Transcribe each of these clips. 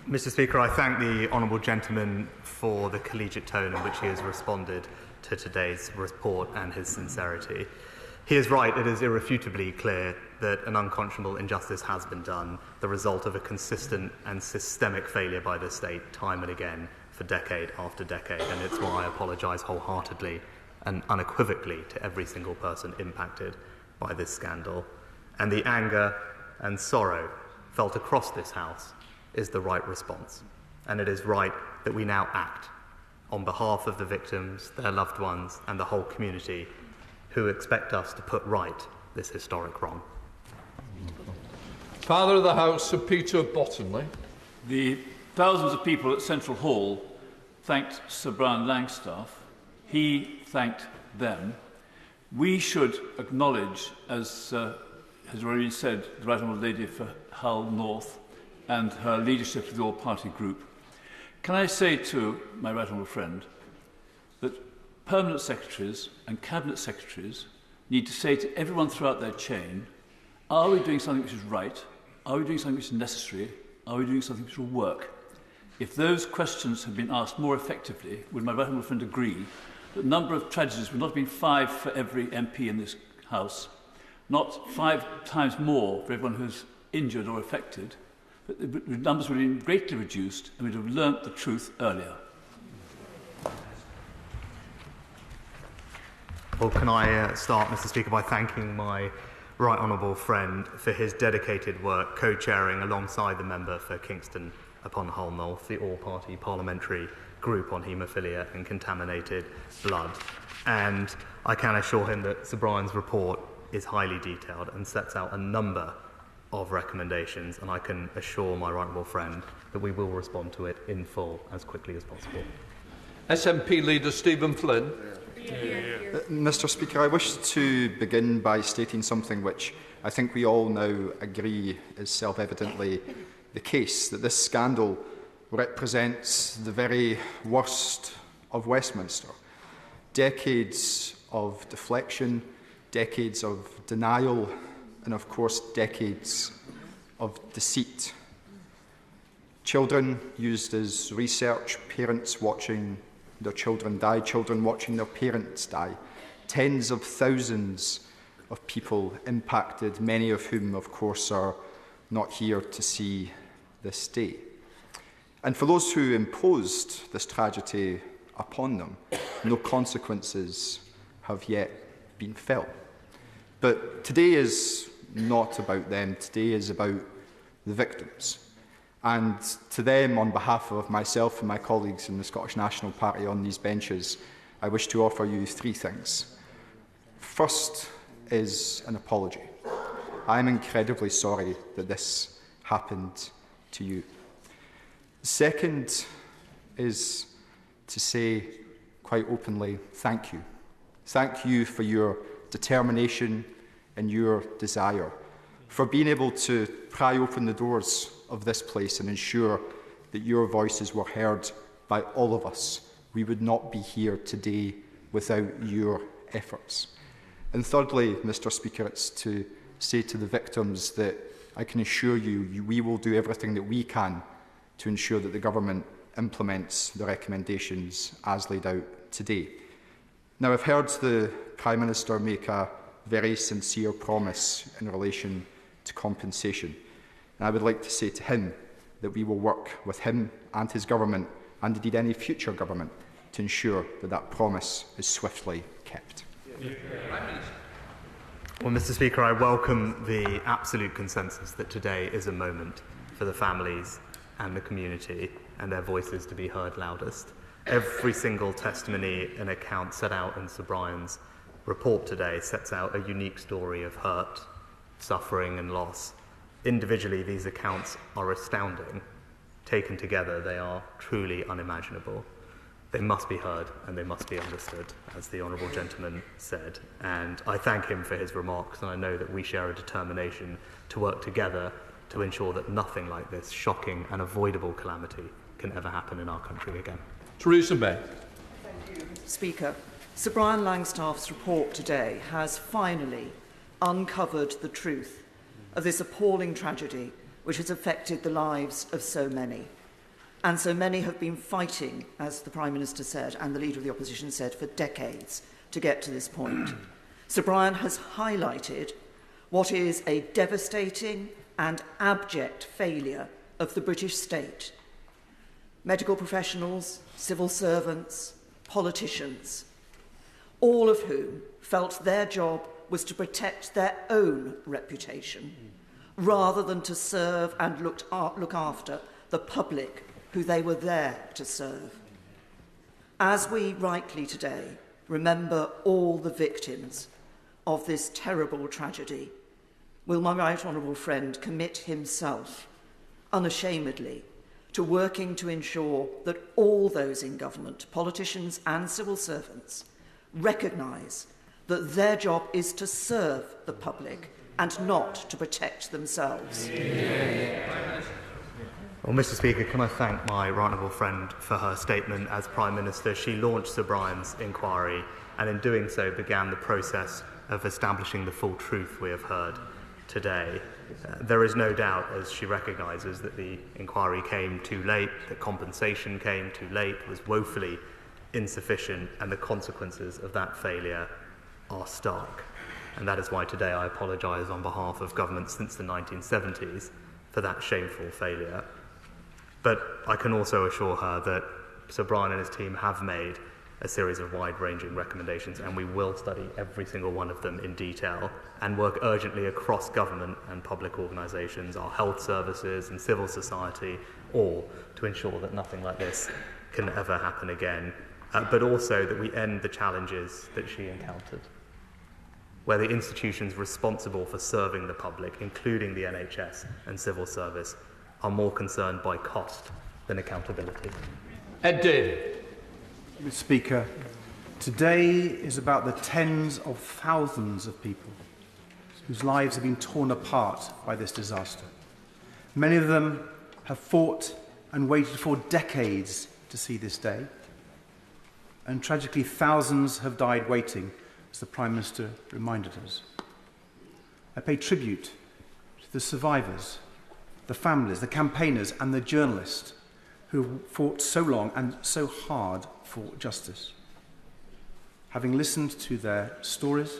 Mr. Speaker, I thank the honourable gentleman for the collegiate tone in which he has responded to today's report and his sincerity. He is right, it is irrefutably clear that an unconscionable injustice has been done, the result of a consistent and systemic failure by the state time and again for decade after decade, and it's why I apologise wholeheartedly and unequivocally to every single person impacted by this scandal. And the anger and sorrow felt across this House is the right response. And it is right that we now act on behalf of the victims, their loved ones, and the whole community who expect us to put right this historic wrong. Father of the House, Sir Peter Bottomley. The thousands of people at Central Hall thanked Sir Brian Langstaff. He thanked them. We should acknowledge, as has already said, the Right Honourable Lady for Hull North and her leadership of the all-party group. Can I say to my right honourable friend that permanent secretaries and cabinet secretaries need to say to everyone throughout their chain, are we doing something which is right? Are we doing something which is necessary? Are we doing something which will work? If those questions had been asked more effectively, would my right honourable friend agree that the number of tragedies would not have been 5 for every MP in this House, not 5 times more for everyone who's injured or affected, but the numbers would have been greatly reduced and we'd have learnt the truth earlier. Well, can I start, Mr. Speaker, by thanking my right honourable friend for his dedicated work co-chairing alongside the member for Kingston upon Hull North, the all-party parliamentary group on haemophilia and contaminated blood. And I can assure him that Sir Brian's report is highly detailed and sets out a number of recommendations, and I can assure my right honourable friend that we will respond to it in full as quickly as possible. SNP Leader Stephen Flynn. Mr. Speaker, I wish to begin by stating something which I think we all now agree is self-evidently the case, that this scandal represents the very worst of Westminster. Decades of deflection, decades of denial, and of course decades of deceit. Children used as research, parents watching their children die, children watching their parents die, tens of thousands of people impacted, many of whom of course are not here to see this day. And for those who imposed this tragedy upon them, no consequences have yet been felt. But today is not about them. Today is about the victims. And to them, on behalf of myself and my colleagues in the Scottish National Party on these benches, I wish to offer you 3 things. First is an apology. I am incredibly sorry that this happened to you. Second is to say quite openly, thank you. Thank you for your determination and your desire, for being able to pry open the doors of this place and ensure that your voices were heard by all of us. We would not be here today without your efforts. And thirdly, Mr. Speaker, it's to say to the victims that I can assure you, we will do everything that we can to ensure that the government implements the recommendations as laid out today. Now, I've heard the Prime Minister make a very sincere promise in relation to compensation. And I would like to say to him that we will work with him and his government, and indeed any future government, to ensure that that promise is swiftly kept. Well, Mr. Speaker, I welcome the absolute consensus that today is a moment for the families and the community and their voices to be heard loudest. Every single testimony and account set out in Sir Brian's report today sets out a unique story of hurt, suffering and loss. Individually, these accounts are astounding. Taken together, they are truly unimaginable. They must be heard and they must be understood, as the honourable gentleman said. And I thank him for his remarks, and I know that we share a determination to work together to ensure that nothing like this shocking and avoidable calamity can ever happen in our country again. Theresa May. Thank you, Mr. Speaker. Sir Brian Langstaff's report today has finally uncovered the truth of this appalling tragedy which has affected the lives of so many. And so many have been fighting, as the Prime Minister said, and the Leader of the Opposition said, for decades to get to this point. Sir Brian has highlighted what is a devastating and abject failure of the British state. Medical professionals, civil servants, politicians, all of whom felt their job was to protect their own reputation rather than to serve and look after the public who they were there to serve. As we rightly today remember all the victims of this terrible tragedy, will my right honourable friend commit himself unashamedly to working to ensure that all those in government, politicians and civil servants, recognise that their job is to serve the public and not to protect themselves? Well, Mr. Speaker, can I thank my right honourable friend for her statement as Prime Minister? She launched Sir Brian's inquiry and in doing so began the process of establishing the full truth we have heard today. There is no doubt, as she recognises, that the inquiry came too late, that compensation came too late, was woefully insufficient, and the consequences of that failure are stark. And that is why today I apologise on behalf of governments since the 1970s for that shameful failure. But I can also assure her that Sir Brian and his team have made a series of wide-ranging recommendations, and we will study every single one of them in detail and work urgently across government and public organisations, our health services and civil society, all to ensure that nothing like this can ever happen again, but also that we end the challenges that she encountered, where the institutions responsible for serving the public, including the NHS and civil service, are more concerned by cost than accountability. Ed David. Mr. Speaker, today is about the tens of thousands of people whose lives have been torn apart by this disaster. Many of them have fought and waited for decades to see this day. And tragically, thousands have died waiting, as the Prime Minister reminded us. I pay tribute to the survivors, the families, the campaigners and the journalists who fought so long and so hard for justice. Having listened to their stories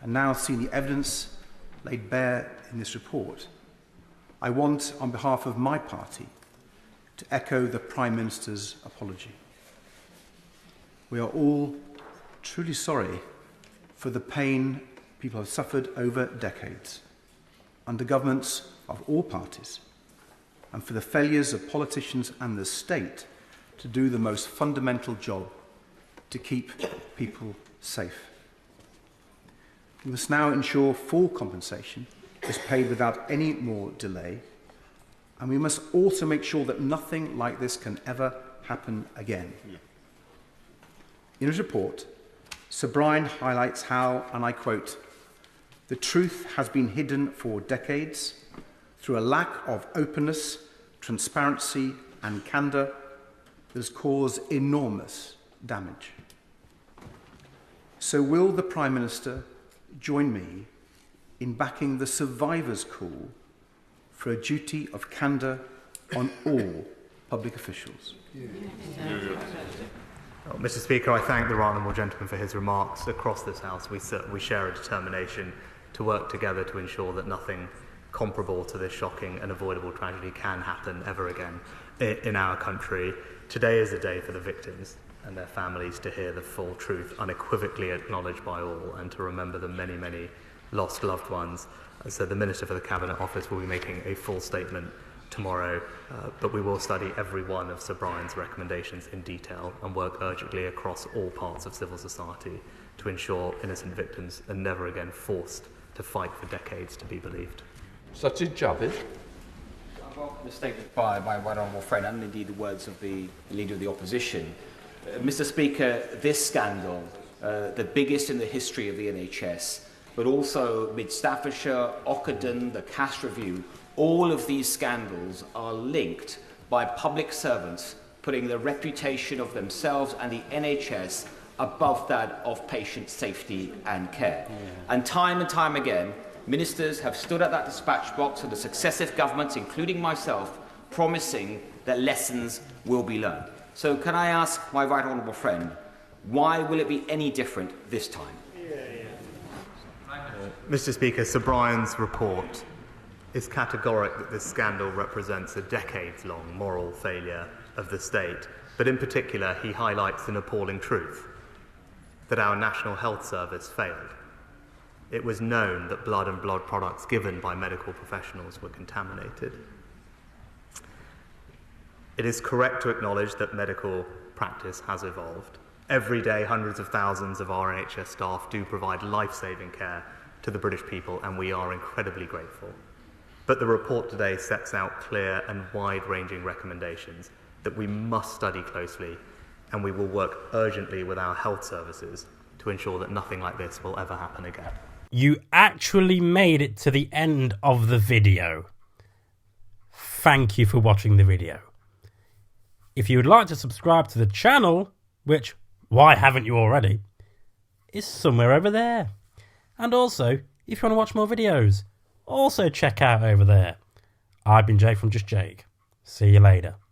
and now seen the evidence laid bare in this report, I want, on behalf of my party, to echo the Prime Minister's apology. We are all truly sorry for the pain people have suffered over decades under governments of all parties, and for the failures of politicians and the state to do the most fundamental job to keep people safe. We must now ensure full compensation is paid without any more delay, and we must also make sure that nothing like this can ever happen again. In his report, Sir Brian highlights how, and I quote, "The truth has been hidden for decades through a lack of openness, transparency and candour that has caused enormous damage." So will the Prime Minister join me in backing the survivors' call for a duty of candour on all public officials? Well, Mr. Speaker, I thank the right honourable gentleman for his remarks. Across this House, we share a determination to work together to ensure that nothing comparable to this shocking and avoidable tragedy can happen ever again in our country. Today is a day for the victims and their families to hear the full truth, unequivocally acknowledged by all, and to remember the many, many lost loved ones. So the Minister for the Cabinet Office will be making a full statement tomorrow, but we will study every one of Sir Brian's recommendations in detail and work urgently across all parts of civil society to ensure innocent victims are never again forced to fight for decades to be believed. Sajid Javid. I welcome the statement by my right honourable friend and indeed the words of the Leader of the Opposition. Mr. Speaker, this scandal, the biggest in the history of the NHS, but also Mid Staffordshire, Ockenden, the Cash Review, all of these scandals are linked by public servants putting the reputation of themselves and the NHS above that of patient safety and care. And time again, ministers have stood at that dispatch box of the successive governments, including myself, promising that lessons will be learned. So can I ask my right honourable friend, why will it be any different this time? Mr. Speaker, Sir Brian's report is categoric that this scandal represents a decades-long moral failure of the state, but in particular he highlights an appalling truth, that our National Health Service failed. It was known that blood and blood products given by medical professionals were contaminated. It is correct to acknowledge that medical practice has evolved. Every day, hundreds of thousands of our NHS staff do provide life-saving care to the British people, and we are incredibly grateful. But the report today sets out clear and wide-ranging recommendations that we must study closely, and we will work urgently with our health services to ensure that nothing like this will ever happen again. You actually made it to the end of the video. Thank you for watching the video. If you would like to subscribe to the channel, which, why haven't you already, is somewhere over there. And also, if you want to watch more videos, also check out over there. I've been Jake from Just Jake. See you later.